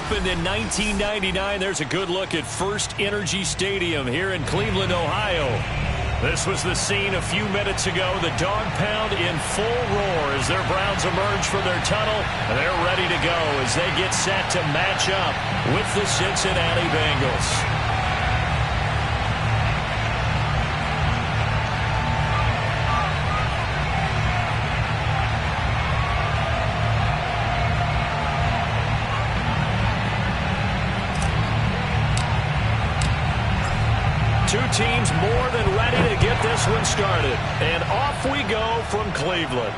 opened in 1999. There's a good look at First Energy Stadium here in Cleveland, Ohio. This was the scene a few minutes ago. The dog pound in full roar as their Browns emerge from their tunnel. And they're ready to go as they get set to match up with the Cincinnati Bengals. Two teams more than ready to get this one started. And off we go from Cleveland.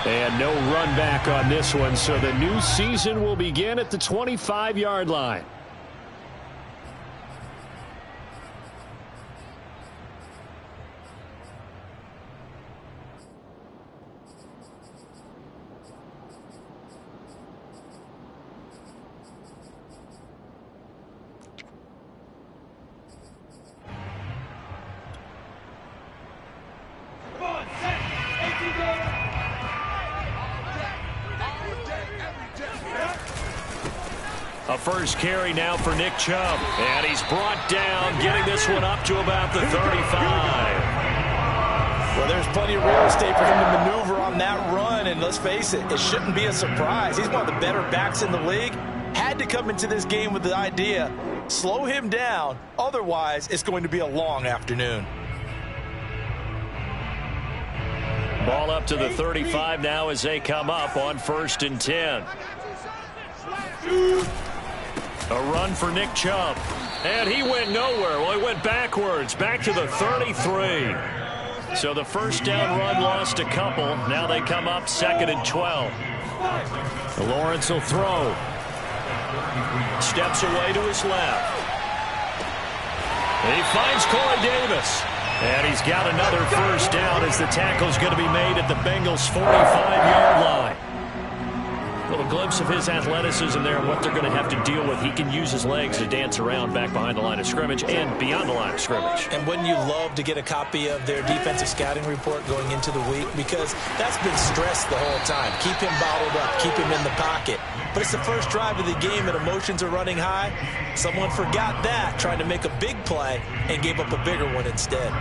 And no run back on this one, so the new season will begin at the 25-yard line. A first carry now for Nick Chubb. And he's brought down, getting this one up to about the 35. Well, there's plenty of real estate for him to maneuver on that run. And let's face it, it shouldn't be a surprise. He's one of the better backs in the league. Had to come into this game with the idea, slow him down. Otherwise, it's going to be a long afternoon. Ball up to the 35 now as they come up on 1st and 10. A run for Nick Chubb. And he went nowhere. Well, he went backwards, back to the 33. So the first down run lost a couple. Now they come up 2nd and 12. Lawrence will throw. Steps away to his left. He finds Corey Davis. And he's got another first down as the tackle's going to be made at the Bengals' 45-yard line. A little glimpse of his athleticism there and what they're going to have to deal with. He can use his legs to dance around back behind the line of scrimmage and beyond the line of scrimmage. And wouldn't you love to get a copy of their defensive scouting report going into the week? Because that's been stressed the whole time. Keep him bottled up. Keep him in the pocket. But it's the first drive of the game and emotions are running high. Someone forgot that, trying to make a big play and gave up a bigger one instead.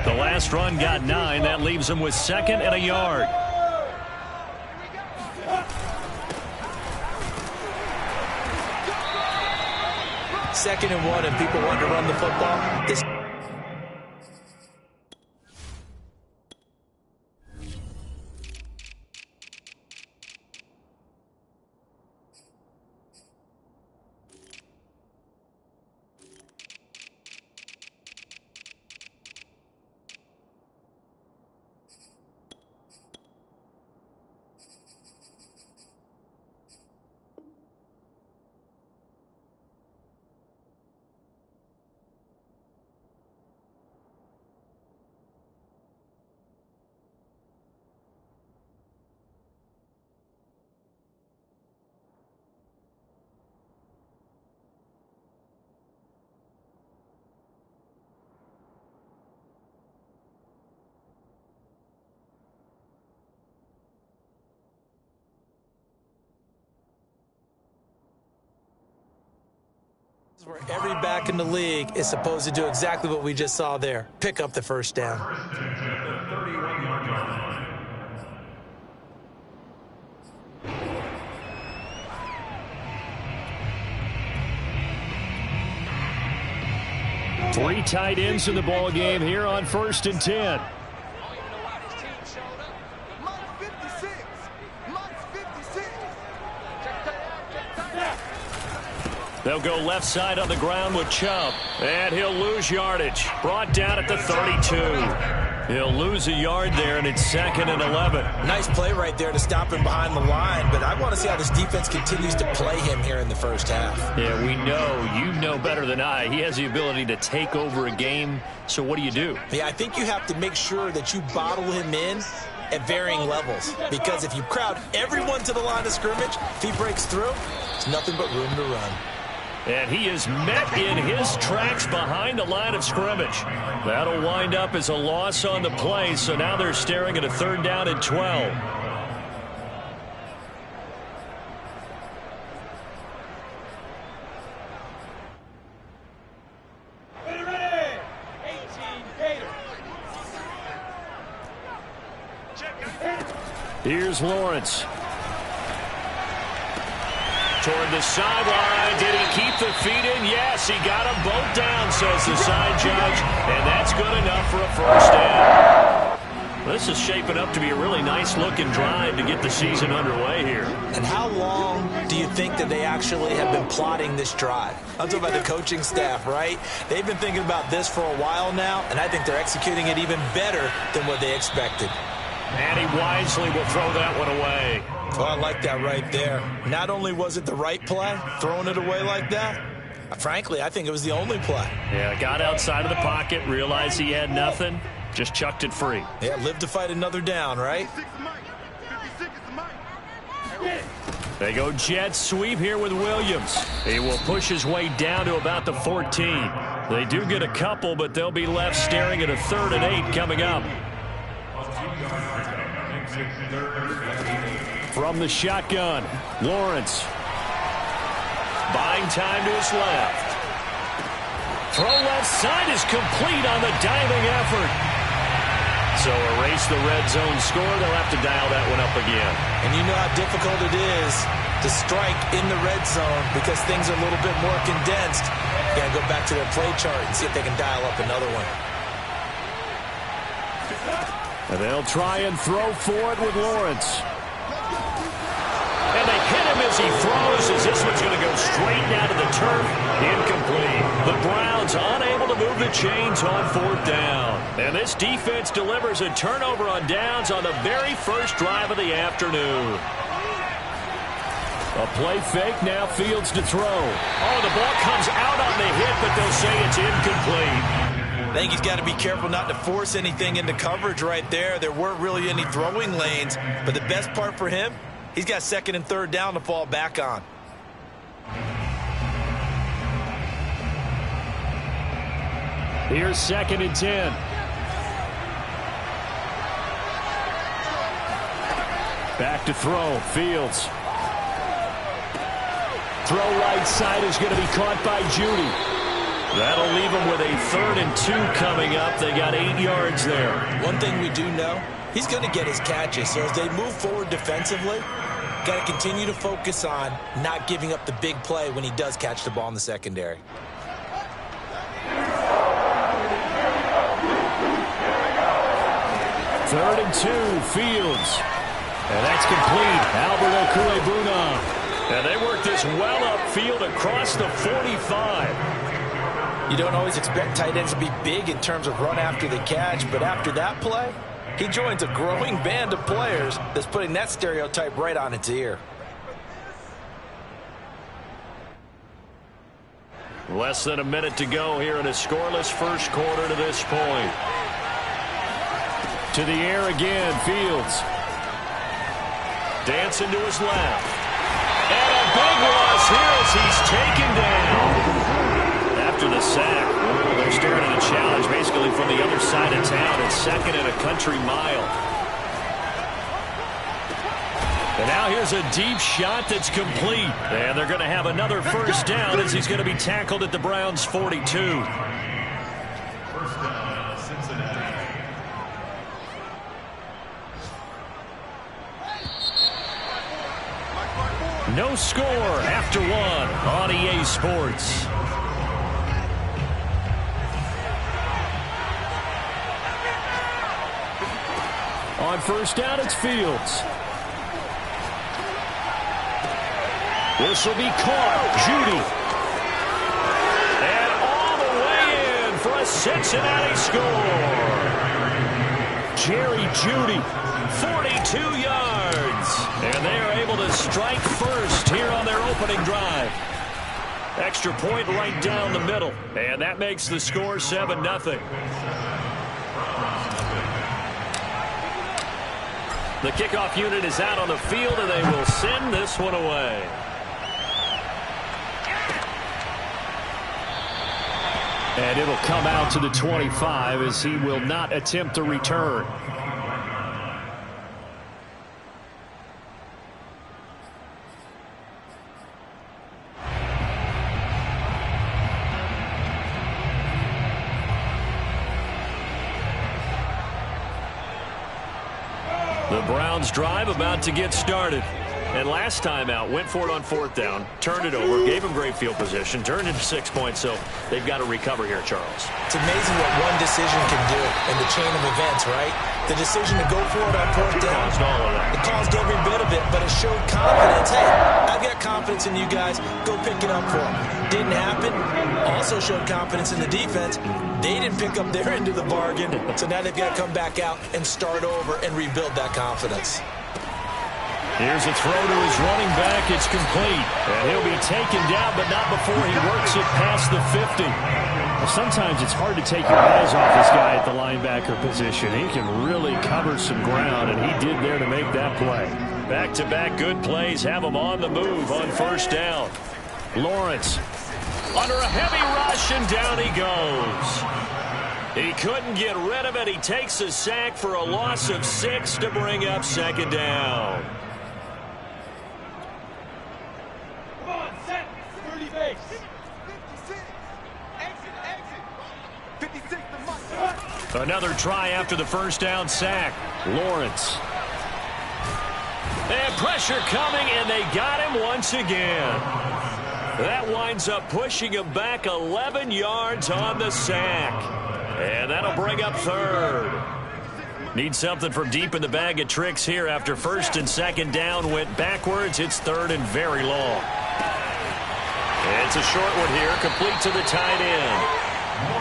The last run got 9. That leaves him with 2nd and a yard. Second and 1, and people want to run the football. This where every back in the league is supposed to do exactly what we just saw there. Pick up the first down. Three tight ends in the ball game here on 1st and 10. They'll go left side on the ground with Chubb. And he'll lose yardage. Brought down at the 32. He'll lose a yard there, and it's 2nd and 11. Nice play right there to stop him behind the line, but I want to see how this defense continues to play him here in the first half. Yeah, we know. You know better than I. He has the ability to take over a game, so what do? Yeah, I think you have to make sure that you bottle him in at varying levels, because if you crowd everyone to the line of scrimmage, if he breaks through, it's nothing but room to run. And he is met in his tracks behind the line of scrimmage. That'll wind up as a loss on the play, so now they're staring at a 3rd down and 12. Here's Lawrence. Toward the sideline. Did he keep the feet in? Yes, he got them both down, says the side judge. And that's good enough for a 1st down. This is shaping up to be a really nice-looking drive to get the season underway here. And how long do you think that they actually have been plotting this drive? I'm talking about the coaching staff, right? They've been thinking about this for a while now, and I think they're executing it even better than what they expected. And he wisely will throw that one away. Oh, I like that right there. Not only was it the right play, throwing it away like that, frankly, I think it was the only play. Yeah, got outside of the pocket, realized he had nothing, just chucked it free. Yeah, live to fight another down, right? They go jet sweep here with Williams. He will push his way down to about the 14. They do get a couple, but they'll be left staring at a 3rd and 8 coming up. From the shotgun, Lawrence. Buying time to his left. Throw left side is complete on the diving effort. So erase the red zone score. They'll have to dial that one up again. And you know how difficult it is to strike in the red zone because things are a little bit more condensed. You got to go back to their play chart and see if they can dial up another one. And they'll try and throw for it with Lawrence. And they hit him as he throws, as this one's going to go straight down to the turf. Incomplete. The Browns unable to move the chains on 4th down. And this defense delivers a turnover on downs on the very first drive of the afternoon. A play fake, now Fields to throw. Oh, the ball comes out on the hit, but they'll say it's incomplete. I think he's got to be careful not to force anything into coverage right there. There weren't really any throwing lanes, but the best part for him, he's got 2nd and 3rd down to fall back on. Here's 2nd and 10. Back to throw, Fields. Throw right side is going to be caught by Judy. That'll leave them with a 3rd and 2 coming up. They got 8 yards there. One thing we do know, he's going to get his catches. So as they move forward defensively, got to continue to focus on not giving up the big play when he does catch the ball in the secondary. Third and 2, Fields. And that's complete. Albert Okwuegbunam. And they work this well upfield across the 45. You don't always expect tight ends to be big in terms of run after the catch, but after that play, he joins a growing band of players that's putting that stereotype right on its ear. Less than a minute to go here in a scoreless first quarter to this point. To the air again, Fields. Dancing to his left. And a big loss here as he's taken down. After the sack, they're staring at a challenge basically from the other side of town. It's 2nd and a country mile. And now here's a deep shot that's complete. And they're going to have another 1st down as he's going to be tackled at the Browns' 42. 1st down, Cincinnati. No score after 1 on EA Sports. On 1st down, it's Fields. This will be caught. Judy. And all the way in for a Cincinnati score. Jerry Judy, 42 yards. And they are able to strike first here on their opening drive. Extra point right down the middle. And that makes the score 7-0. The kickoff unit is out on the field, and they will send this one away. And it'll come out to the 25 as he will not attempt a return. The Browns drive about to get started. And last time out, went for it on 4th down, turned it over, gave him great field position, turned into 6 points, so they've got to recover here, Charles. It's amazing what one decision can do in the chain of events, right? The decision to go for it on 4th down. Caused all of that. It caused every bit of it, but it showed confidence. Hey, I've got confidence in you guys. Go pick it up for them. Didn't happen. Also showed confidence in the defense. They didn't pick up their end of the bargain, so now they've got to come back out and start over and rebuild that confidence. Here's a throw to his running back. It's complete. And he'll be taken down, but not before he works it past the 50. Well, sometimes it's hard to take your eyes off this guy at the linebacker position. He can really cover some ground, and he did there to make that play. Back-to-back good plays have him on the move on 1st down. Lawrence under a heavy rush, and down he goes. He couldn't get rid of it. He takes a sack for a loss of 6 to bring up 2nd down. Another try after the 1st down sack. Lawrence. And pressure coming, and they got him once again. That winds up pushing him back 11 yards on the sack. And that'll bring up 3rd. Need something from deep in the bag of tricks here after 1st and 2nd down went backwards. It's 3rd and very long. It's a short one here, complete to the tight end.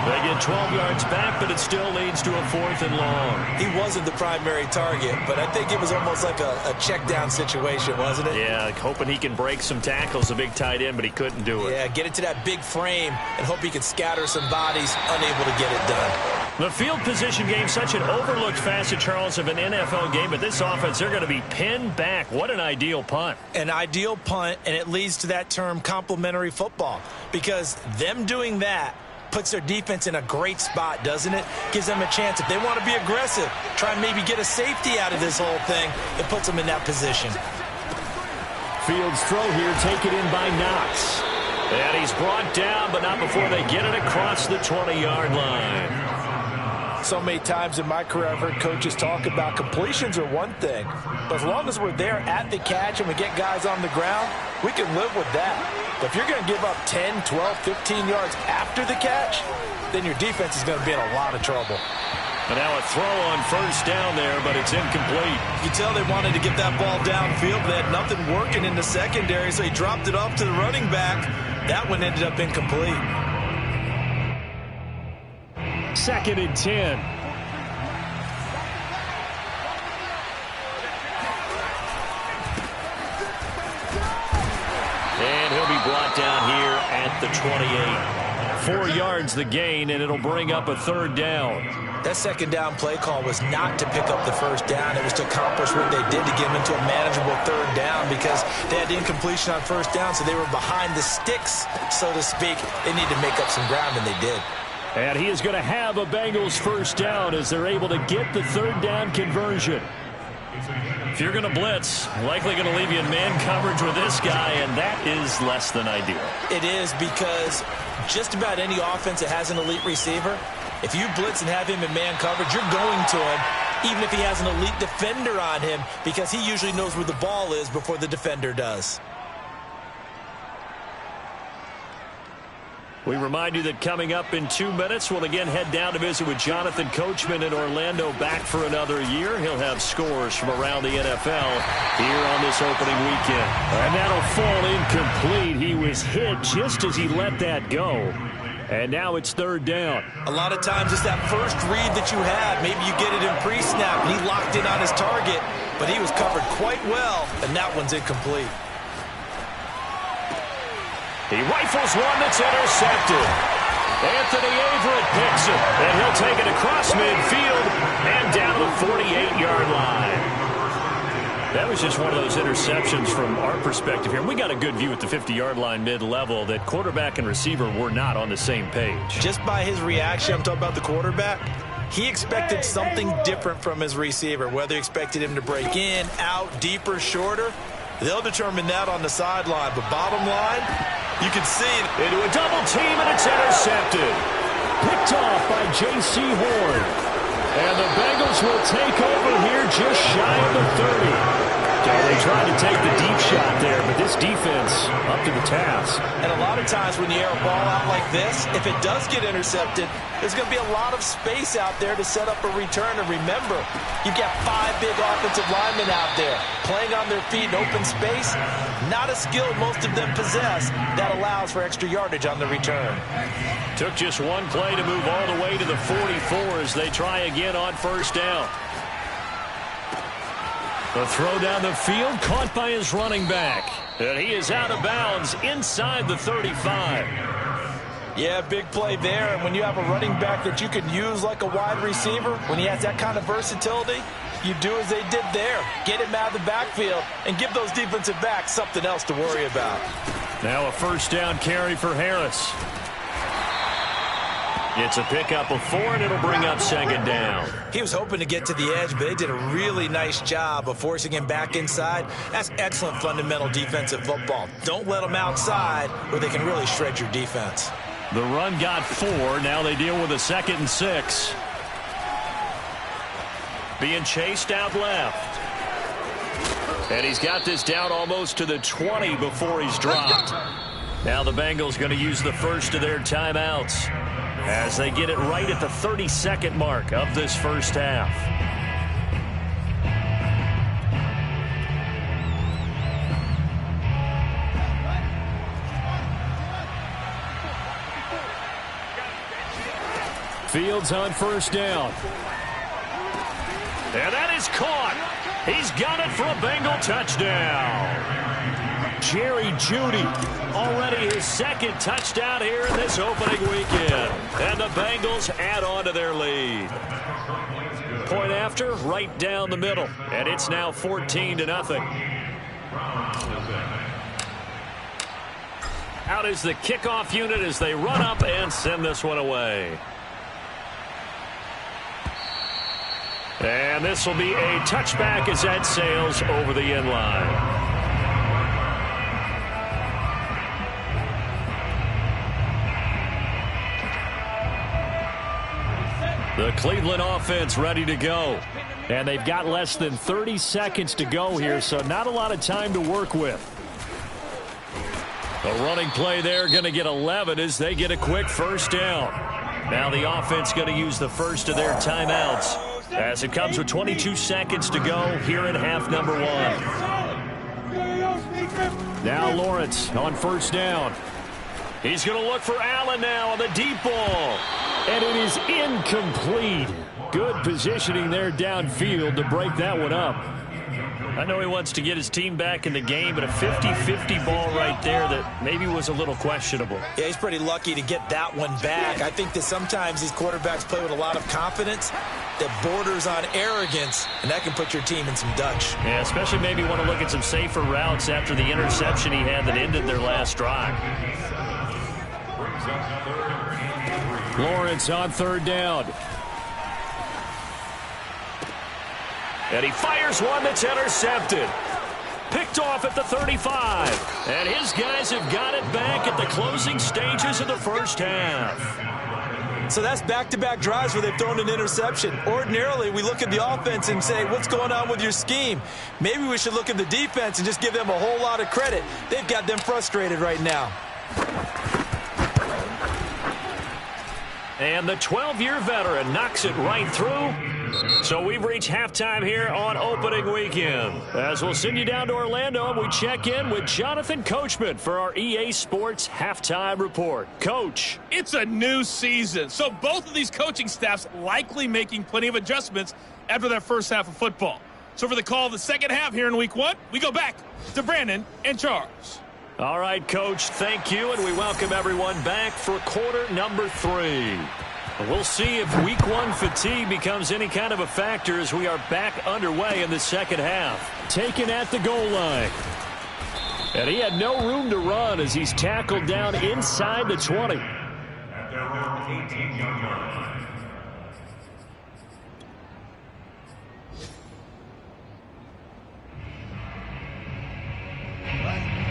They get 12 yards back, but it still leads to a 4th and long. He wasn't the primary target, but I think it was almost like a check down situation, wasn't it? Yeah, hoping he can break some tackles, a big tight end, but he couldn't do it. Yeah, get it to that big frame and hope he can scatter some bodies, unable to get it done. The field position game, such an overlooked facet, Charles, of an NFL game, but this offense, they're going to be pinned back. What an ideal punt. An ideal punt, and it leads to that term complementary football, because them doing that puts their defense in a great spot, doesn't it? Gives them a chance. If they want to be aggressive, try and maybe get a safety out of this whole thing, it puts them in that position. Fields throw here, taken in by Knox. And he's brought down, but not before they get it across the 20-yard line. So many times in my career, I've heard coaches talk about completions are one thing, but as long as we're there at the catch and we get guys on the ground, we can live with that. But if you're going to give up 10, 12, 15 yards after the catch, then your defense is going to be in a lot of trouble. And now a throw on 1st down there, but it's incomplete. You tell they wanted to get that ball downfield, but they had nothing working in the secondary, so he dropped it off to the running back. That one ended up incomplete. 2nd and 10. And he'll be brought down here at the 28. 4 yards the gain, and it'll bring up a 3rd down. That 2nd down play call was not to pick up the 1st down. It was to accomplish what they did to get them into a manageable 3rd down because they had incompletion on 1st down, so they were behind the sticks, so to speak. They needed to make up some ground, and they did. And he is going to have a Bengals 1st down as they're able to get the 3rd down conversion. If you're going to blitz, likely going to leave you in man coverage with this guy, and that is less than ideal. It is, because just about any offense that has an elite receiver, if you blitz and have him in man coverage, you're going to him, even if he has an elite defender on him, because he usually knows where the ball is before the defender does. We remind you that coming up in 2 minutes, we'll again head down to visit with Jonathan Coachman in Orlando, back for another year. He'll have scores from around the NFL here on this opening weekend. And that'll fall incomplete. He was hit just as he let that go. And now it's 3rd down. A lot of times it's that first read that you have. Maybe you get it in pre-snap, and he locked in on his target, but he was covered quite well, and that one's incomplete. He rifles one that's intercepted. Anthony Averett picks it, and he'll take it across midfield and down the 48-yard line. That was just one of those interceptions from our perspective here. We got a good view at the 50-yard line mid-level that quarterback and receiver were not on the same page. Just by his reaction, I'm talking about the quarterback, he expected something different from his receiver, whether he expected him to break in, out, deeper, shorter. They'll determine that on the sideline. But bottom line, you can see it. Into a double team, and it's intercepted. Picked off by J.C. Horn. And the Bengals will take over here just shy of the 30. They tried to take the deep shot there, but this defense up to the task. And a lot of times when you air a ball out like this, if it does get intercepted, there's going to be a lot of space out there to set up a return. And remember, you've got 5 big offensive linemen out there playing on their feet in open space. Not a skill most of them possess that allows for extra yardage on the return. Took just one play to move all the way to the 44 as they try again on first down. The throw down the field, caught by his running back. And he is out of bounds inside the 35. Yeah, big play there. And when you have a running back that you can use like a wide receiver, when he has that kind of versatility, you do as they did there. Get him out of the backfield and give those defensive backs something else to worry about. Now a first down carry for Harris. It's a pickup of 4, and it'll bring up second down. He was hoping to get to the edge, but they did a really nice job of forcing him back inside. That's excellent fundamental defensive football. Don't let them outside where they can really shred your defense. The run got 4. Now they deal with a 2nd and 6. Being chased out left. And he's got this down almost to the 20 before he's dropped. Now the Bengals going to use the first of their timeouts as they get it right at the 32nd mark of this first half. Fields on first down. And that is caught. He's got it for a Bengal touchdown. Jerry Jeudy, already his 2nd touchdown here in this opening weekend. And the Bengals add on to their lead. Point after, right down the middle. And it's now 14-0. Out is the kickoff unit as they run up and send this one away. And this will be a touchback as that sails over the end line. The Cleveland offense ready to go. And they've got less than 30 seconds to go here, so not a lot of time to work with. A running play there, going to get 11 as they get a quick first down. Now the offense going to use the first of their timeouts as it comes with 22 seconds to go here in half number 1. Now Lawrence on first down. He's going to look for Allen now on the deep ball. And it is incomplete. Good positioning there downfield to break that one up. I know he wants to get his team back in the game, but a 50-50 ball right there that maybe was a little questionable. Yeah, he's pretty lucky to get that one back. I think that sometimes these quarterbacks play with a lot of confidence that borders on arrogance, and that can put your team in some Dutch. Yeah, especially maybe want to look at some safer routes after the interception he had that ended their last drive. Lawrence on third down. And he fires one that's intercepted. Picked off at the 35. And his guys have got it back at the closing stages of the first half. So that's back-to-back drives where they've thrown an interception. Ordinarily, we look at the offense and say, what's going on with your scheme? Maybe we should look at the defense and just give them a whole lot of credit. They've got them frustrated right now. And the 12-year veteran knocks it right through. So we've reached halftime here on opening weekend. As we'll send you down to Orlando, and we check in with Jonathan Coachman for our EA Sports Halftime Report. Coach. It's a new season, so both of these coaching staffs likely making plenty of adjustments after that first half of football. So for the call of the second half here in week 1, we go back to Brandon and Charles. All right, Coach, thank you, and we welcome everyone back for quarter number 3. We'll see if week one fatigue becomes any kind of a factor as we are back underway in the second half. Taken at the goal line. And he had no room to run as he's tackled down inside the 20. At their own 18-yard line.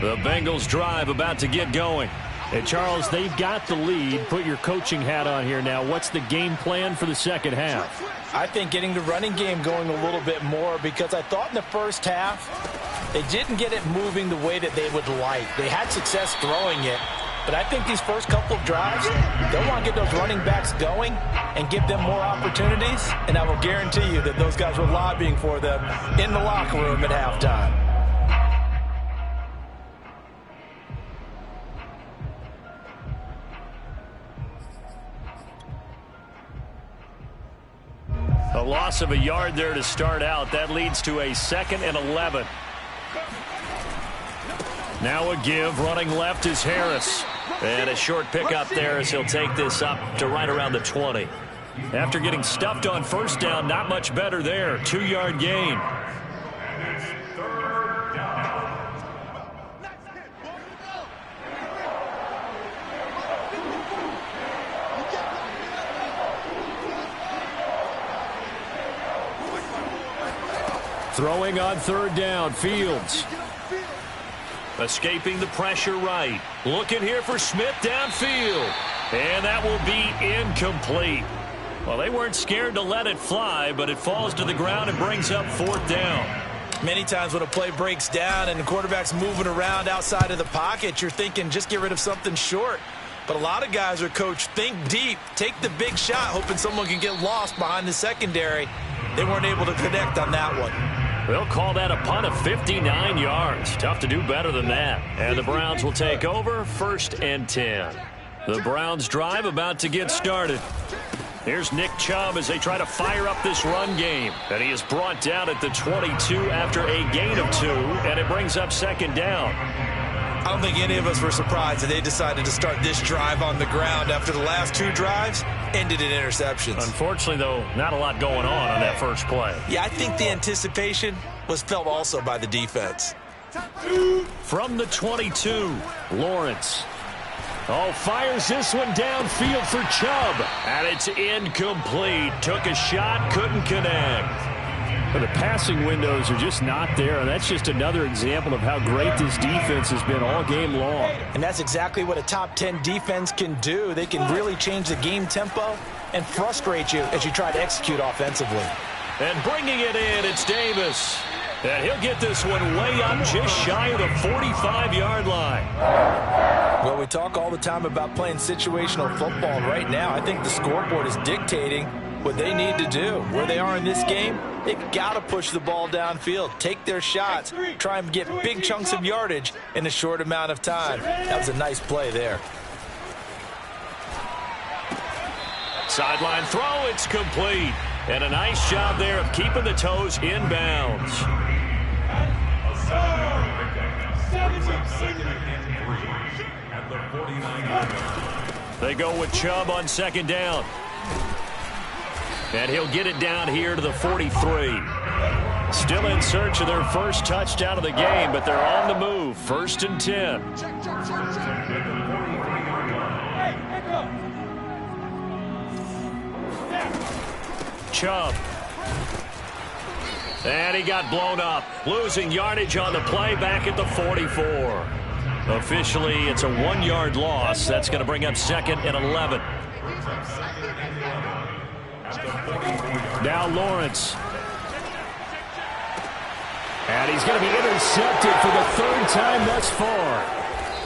The Bengals drive about to get going. Hey, Charles, they've got the lead. Put your coaching hat on here now. What's the game plan for the second half? I think getting the running game going a little bit more, because I thought in the first half they didn't get it moving the way that they would like. They had success throwing it, but I think these first couple of drives, they'll want to get those running backs going and give them more opportunities, and I will guarantee you that those guys were lobbying for them in the locker room at halftime. A loss of a yard there to start out. That leads to a 2nd and 11. Now a give. Running left is Harris. And a short pickup there as he'll take this up to right around the 20. After getting stuffed on first down, not much better there. 2-yard gain. Throwing on 3rd down, Fields. Escaping the pressure right. Looking here for Smith downfield. And that will be incomplete. Well, they weren't scared to let it fly, but it falls to the ground and brings up 4th down. Many times when a play breaks down and the quarterback's moving around outside of the pocket, you're thinking just get rid of something short. But a lot of guys are coached, think deep, take the big shot, hoping someone can get lost behind the secondary. They weren't able to connect on that one. They'll call that a punt of 59 yards. Tough to do better than that. And the Browns will take over 1st and 10. The Browns drive about to get started. Here's Nick Chubb as they try to fire up this run game. And he is brought down at the 22 after a gain of 2. And it brings up 2nd down. I don't think any of us were surprised that they decided to start this drive on the ground after the last 2 drives ended in interceptions. Unfortunately, though, not a lot going on that first play. Yeah, I think the anticipation was felt also by the defense. From the 22, Lawrence. Oh, fires this one downfield for Chubb. And it's incomplete. Took a shot, couldn't connect. But the passing windows are just not there, and that's just another example of how great this defense has been all game long. And that's exactly what a top 10 defense can do. They can really change the game tempo and frustrate you as you try to execute offensively. And bringing it in, it's Davis. And he'll get this one way up just shy of the 45-yard line. Well, we talk all the time about playing situational football. Right now, I think the scoreboard is dictating what they need to do. Where they are in this game, they've got to push the ball downfield, take their shots, try and get big chunks of yardage in a short amount of time. That was a nice play there. Sideline throw, it's complete. And a nice job there of keeping the toes inbounds. They go with Chubb on 2nd down. And he'll get it down here to the 43. Still in search of their first touchdown of the game, but they're on the move. 1st and 10. Chubb. And he got blown up. Losing yardage on the play back at the 44. Officially, it's a 1-yard loss. That's going to bring up 2nd and 11. Now Lawrence. And he's going to be intercepted for the 3rd time thus far.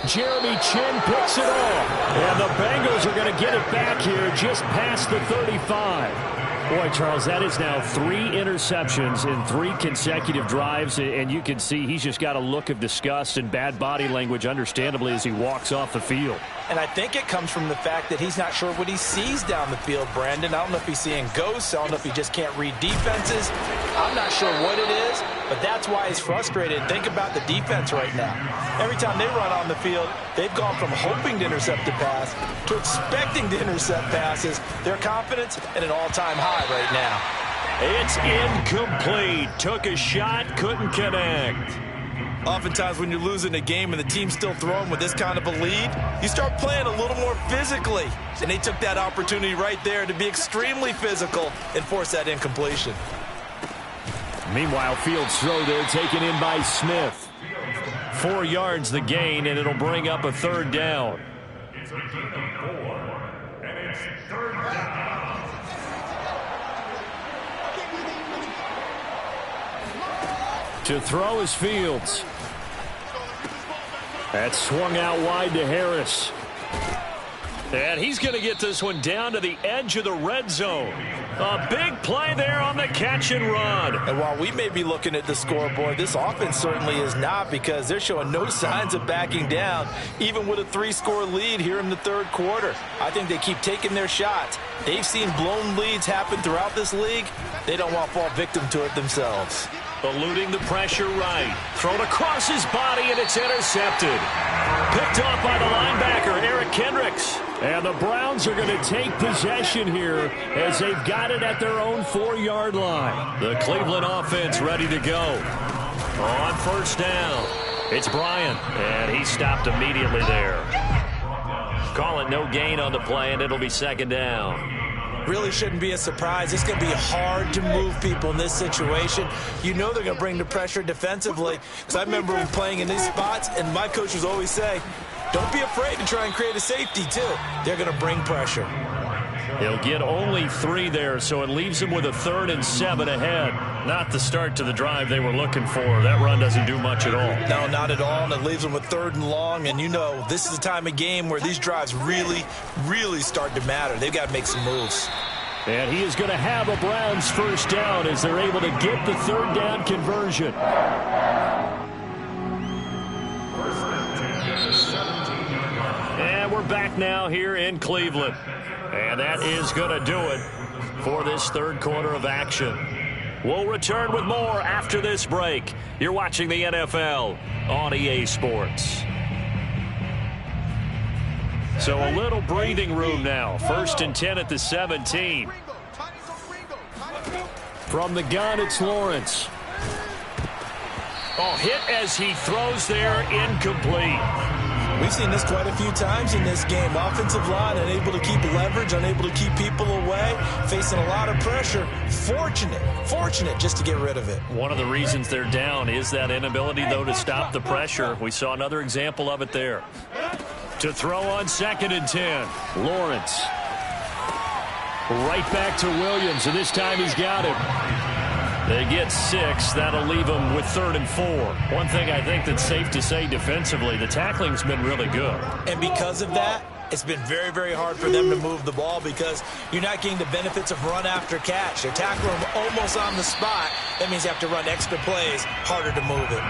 Jeremy Chin picks it off. And the Bengals are going to get it back here just past the 35. Boy, Charles, that is now 3 interceptions in 3 consecutive drives, and you can see he's just got a look of disgust and bad body language, understandably, as he walks off the field. And I think it comes from the fact that he's not sure what he sees down the field, Brandon. I don't know if he's seeing ghosts. I don't know if he just can't read defenses. I'm not sure what it is, but that's why he's frustrated. Think about the defense right now. Every time they run on the field, they've gone from hoping to intercept a pass to expecting to intercept passes. Their confidence at an all-time high right now. It's incomplete. Took a shot, couldn't connect. Oftentimes when you're losing a game and the team's still throwing with this kind of a lead, you start playing a little more physically. And they took that opportunity right there to be extremely physical and force that incompletion. Meanwhile, Fields' throw there taken in by Smith. 4 yards the gain, and it'll bring up a third down. It's a gain of 4, and it's third down. To throw is Fields. That's swung out wide to Harris. And he's going to get this one down to the edge of the red zone. A big play there on the catch and run. And while we may be looking at the scoreboard, this offense certainly is not, because they're showing no signs of backing down, even with a 3-score lead here in the third quarter. I think they keep taking their shots. They've seen blown leads happen throughout this league. They don't want to fall victim to it themselves. Eluding the pressure right. Thrown across his body, and it's intercepted. Picked off by the linebacker, Eric Kendricks. And the Browns are going to take possession here as they've got it at their own 4-yard line. The Cleveland offense ready to go. On first down, it's Bryant, and he stopped immediately there. Call it no gain on the play, and it'll be second down. Really shouldn't be a surprise. It's going to be hard to move people in this situation. You know they're going to bring the pressure defensively. Because I remember playing in these spots, and my coaches always say, don't be afraid to try and create a safety, too. They're going to bring pressure. He'll get only 3 there, so it leaves him with a 3rd and 7 ahead. Not the start to the drive they were looking for. That run doesn't do much at all. No, not at all, and it leaves them with 3rd and long. And you know, this is the time of game where these drives really, really start to matter. They've got to make some moves. And he is going to have a Browns first down as they're able to get the 3rd down conversion. And we're back now here in Cleveland. And that is going to do it for this third quarter of action. We'll return with more after this break. You're watching the NFL on EA Sports. So a little breathing room now. 1st and 10 at the 17. From the gun, it's Lawrence. Oh, hit as he throws there, incomplete. We've seen this quite a few times in this game. Offensive line unable to keep leverage, unable to keep people away, facing a lot of pressure. Fortunate just to get rid of it. One of the reasons they're down is that inability, though, to stop the pressure. We saw another example of it there. To throw on 2nd and 10, Lawrence. Right back to Williams, and this time he's got him. They get 6. That'll leave them with 3rd and 4. One thing I think that's safe to say defensively, the tackling's been really good. And because of that, it's been very, very hard for them to move the ball because you're not getting the benefits of run after catch. They're tackling them almost on the spot. That means you have to run extra plays, harder to move it.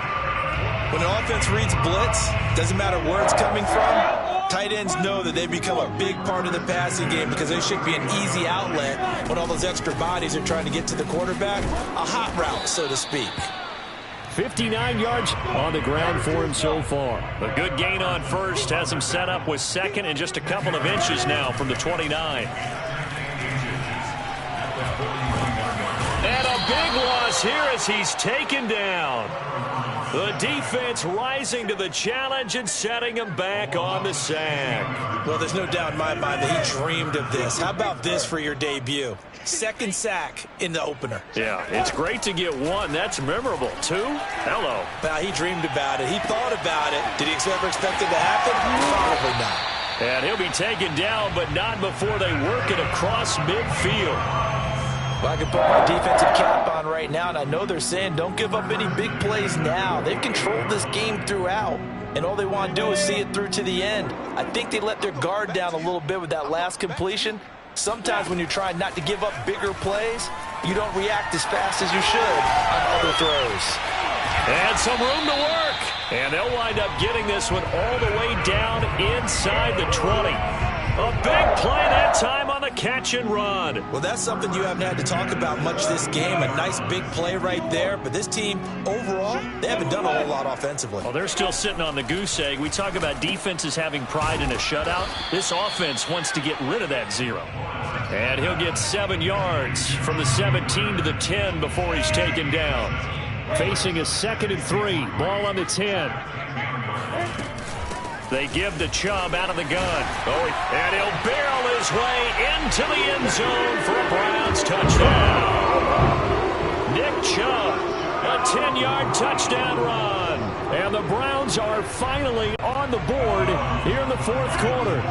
When an offense reads blitz, doesn't matter where it's coming from, tight ends know that they become a big part of the passing game because they should be an easy outlet when all those extra bodies are trying to get to the quarterback. A hot route, so to speak. 59 yards on the ground for him so far. A good gain on first has him set up with 2nd and just a couple of inches now from the 29. And a big loss here as he's taken down. The defense rising to the challenge and setting him back on the sack. Well, there's no doubt in my mind that he dreamed of this. How about this for your debut? 2nd sack in the opener. Yeah, it's great to get 1. That's memorable. 2? Hello. Well, he dreamed about it. He thought about it. Did he ever expect it to happen? Probably not. And he'll be taken down, but not before they work it across midfield. Well, I can put my defensive cap on right now, and I know they're saying don't give up any big plays now. They've controlled this game throughout, and all they want to do is see it through to the end. I think they let their guard down a little bit with that last completion. Sometimes when you're trying not to give up bigger plays, you don't react as fast as you should on other throws. And some room to work. And they'll wind up getting this one all the way down inside the 20. A big play that time on the catch and run. Well, that's something you haven't had to talk about much this game. A nice big play right there. But this team, overall, they haven't done a whole lot offensively. Well, they're still sitting on the goose egg. We talk about defenses having pride in a shutout. This offense wants to get rid of that 0. And he'll get 7 yards from the 17 to the 10 before he's taken down. Facing a 2nd and 3. Ball on the 10. They give to Chubb out of the gun. And he'll barrel his way into the end zone for a Browns touchdown. Nick Chubb, a 10-yard touchdown run. And the Browns are finally on the board here in the 4th quarter.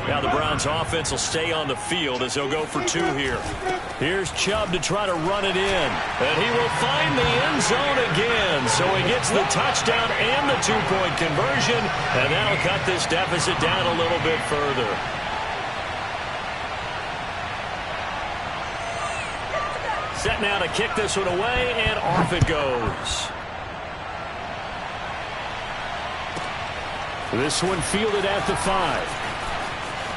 Now the Browns offense will stay on the field as they'll go for 2 here. Here's Chubb to try to run it in. And he will find the end zone again. So he gets the touchdown and the 2-point conversion. And that'll cut this deficit down a little bit further. Set now to kick this one away, and off it goes. This one fielded at the 5.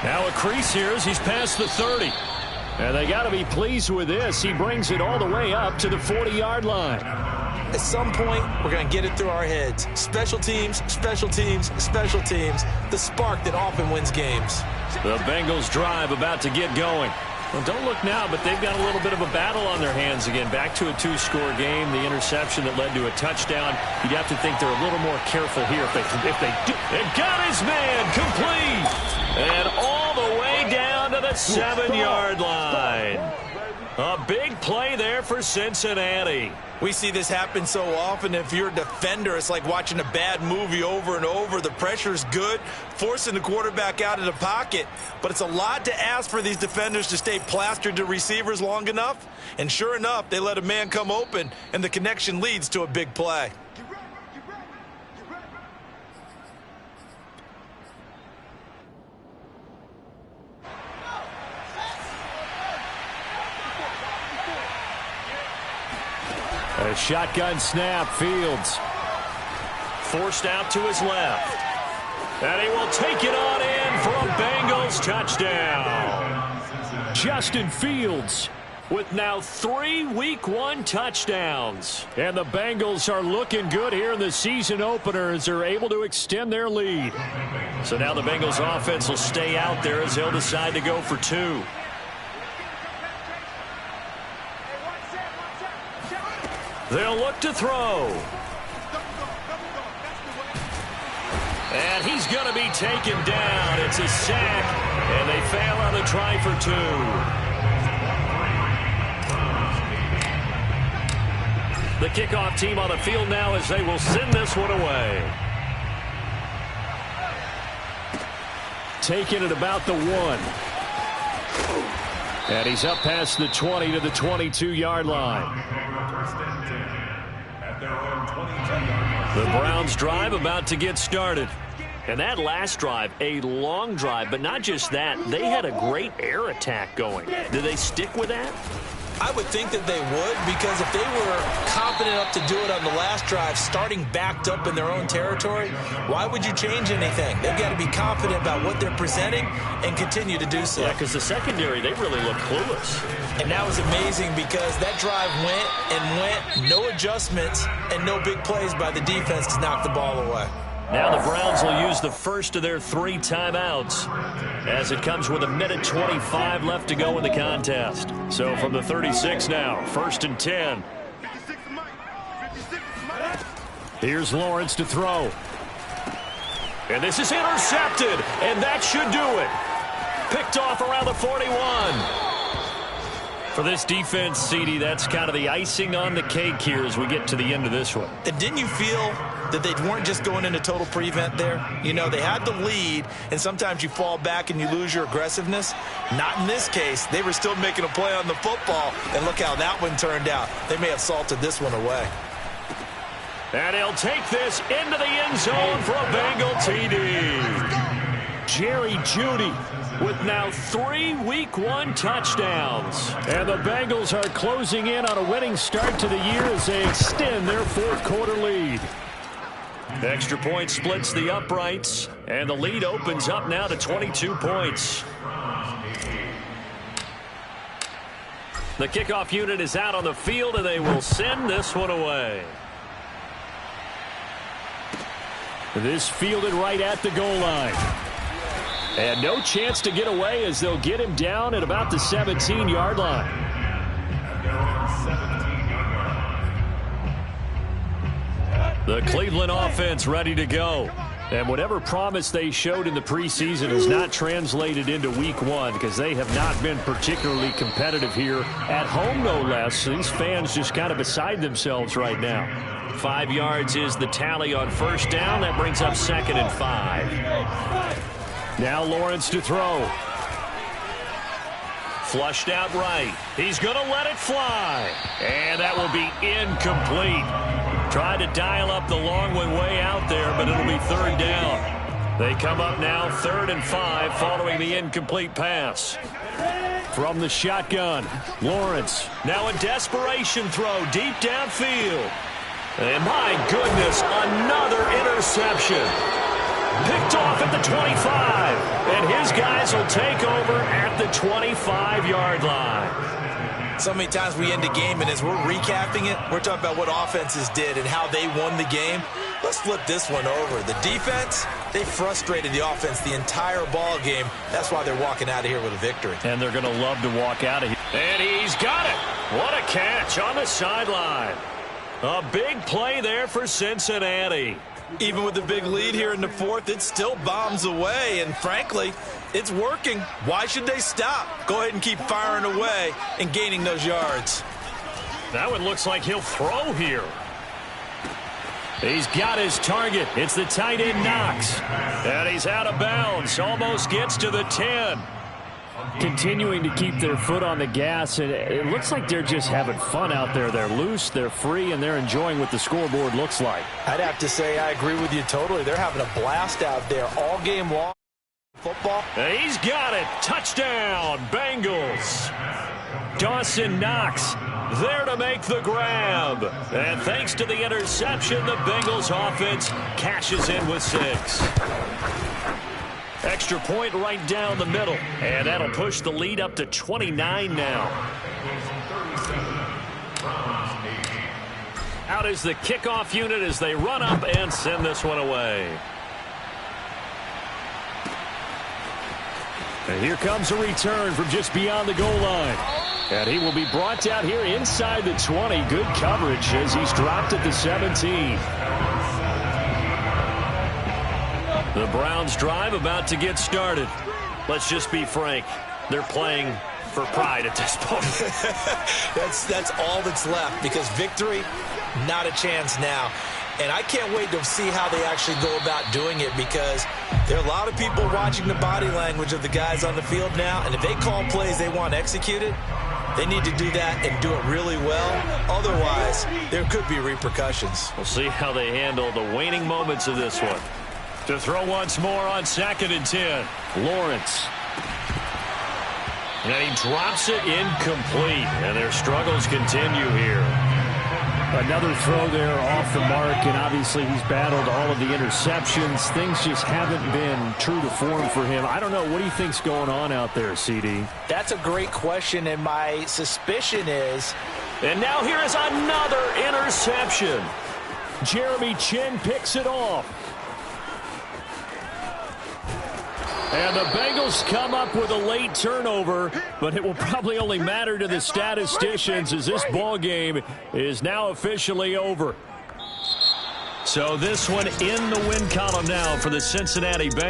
Now a crease here as he's past the 30. And they got to be pleased with this. He brings it all the way up to the 40-yard line. At some point, we're going to get it through our heads. Special teams, special teams, special teams. The spark that often wins games. The Bengals drive about to get going. Well, don't look now, but they've got a little bit of a battle on their hands again. Back to a 2-score game. The interception that led to a touchdown. You'd have to think they're a little more careful here if they do. And got his man complete. And all the way down to the 7-yard line. A big play there for Cincinnati. We see this happen so often. If you're a defender, it's like watching a bad movie over and over. The pressure's good, forcing the quarterback out of the pocket. But it's a lot to ask for these defenders to stay plastered to receivers long enough. And sure enough, they let a man come open, and the connection leads to a big play. A shotgun snap, Fields. Forced out to his left. And he will take it on in for a Bengals touchdown. Justin Fields with now 3 Week 1 touchdowns. And the Bengals are looking good here in the season opener as they're able to extend their lead. So now the Bengals offense will stay out there as they'll decide to go for 2. They'll look to throw. And he's going to be taken down. It's a sack, and they fail on the try for 2. The kickoff team on the field now as they will send this one away. Taking it about the 1. And he's up past the 20 to the 22-yard line. The Browns drive about to get started. And that last drive, a long drive, but not just that. They had a great air attack going. Did they stick with that? I would think that they would, because if they were confident enough to do it on the last drive, starting backed up in their own territory, why would you change anything? They've got to be confident about what they're presenting and continue to do so. Yeah, because the secondary, they really look clueless. And that was amazing because that drive went and went, no adjustments and no big plays by the defense to knock the ball away. Now the Browns will use the first of their 3 timeouts as it comes with 1:25 left to go in the contest. So from the 36 now, 1st and 10. Here's Lawrence to throw. And this is intercepted, and that should do it. Picked off around the 41. For this defense, CD, that's kind of the icing on the cake here as we get to the end of this one. And didn't you feel that they weren't just going into total prevent there? You know, they had the lead, and sometimes you fall back and you lose your aggressiveness. Not in this case. They were still making a play on the football, and look how that one turned out. They may have salted this one away. And he'll take this into the end zone for a Bengal TD. Jerry Jeudy with now 3 Week 1 touchdowns. And the Bengals are closing in on a winning start to the year as they extend their 4th quarter lead. Extra point splits the uprights, and the lead opens up now to 22 points. The kickoff unit is out on the field, and they will send this one away. This fielded right at the goal line. And no chance to get away as they'll get him down at about the 17-yard line. The Cleveland offense ready to go. And whatever promise they showed in the preseason has not translated into week one because they have not been particularly competitive here at home, no less. These fans just kind of beside themselves right now. 5 yards is the tally on first down. That brings up 2nd and 5. Now Lawrence to throw. Flushed out right. He's going to let it fly. And that will be incomplete. Tried to dial up the long one way out there, but it'll be 3rd down. They come up now 3rd and 5 following the incomplete pass. From the shotgun, Lawrence. Now a desperation throw deep downfield. And my goodness, another interception. Picked off at the 25. And his guys will take over at the 25-yard line. So many times we end a game, and as we're recapping it, we're talking about what offenses did and how they won the game. Let's flip this one over. The defense, they frustrated the offense the entire ball game. That's why they're walking out of here with a victory. And they're going to love to walk out of here. And he's got it. What a catch on the sideline. A big play there for Cincinnati. Even with the big lead here in the 4th, it still bombs away, and frankly, it's working. Why should they stop? Go ahead and keep firing away and gaining those yards. That one looks like he'll throw here. He's got his target. It's the tight end Knox. And he's out of bounds. Almost gets to the 10. Continuing to keep their foot on the gas, and it looks like they're just having fun out there. They're loose, they're free, and they're enjoying what the scoreboard looks like. I'd have to say I agree with you totally. They're having a blast out there all game long. Football. He's got it. Touchdown, Bengals. Dawson Knox there to make the grab. And thanks to the interception, the Bengals offense cashes in with 6. Extra point right down the middle. And that'll push the lead up to 29 now. Out is the kickoff unit as they run up and send this one away. And here comes a return from just beyond the goal line. And he will be brought down here inside the 20. Good coverage as he's dropped at the 17. The Browns drive about to get started. Let's just be frank. They're playing for pride at this point. That's all that's left, because victory, not a chance now. And I can't wait to see how they actually go about doing it, because there are a lot of people watching the body language of the guys on the field now, and if they call plays they want executed, they need to do that and do it really well. Otherwise, there could be repercussions. We'll see how they handle the waning moments of this one. To throw once more on 2nd and 10. Lawrence. And he drops it incomplete. And their struggles continue here. Another throw there off the mark, and obviously he's battled all of the interceptions. Things just haven't been true to form for him. I don't know. What do you think's going on out there, CD? That's a great question, and my suspicion is... And now here is another interception. Jeremy Chin picks it off. And the Bengals come up with a late turnover, but it will probably only matter to the statisticians as this ball game is now officially over. So this one in the win column now for the Cincinnati Bengals.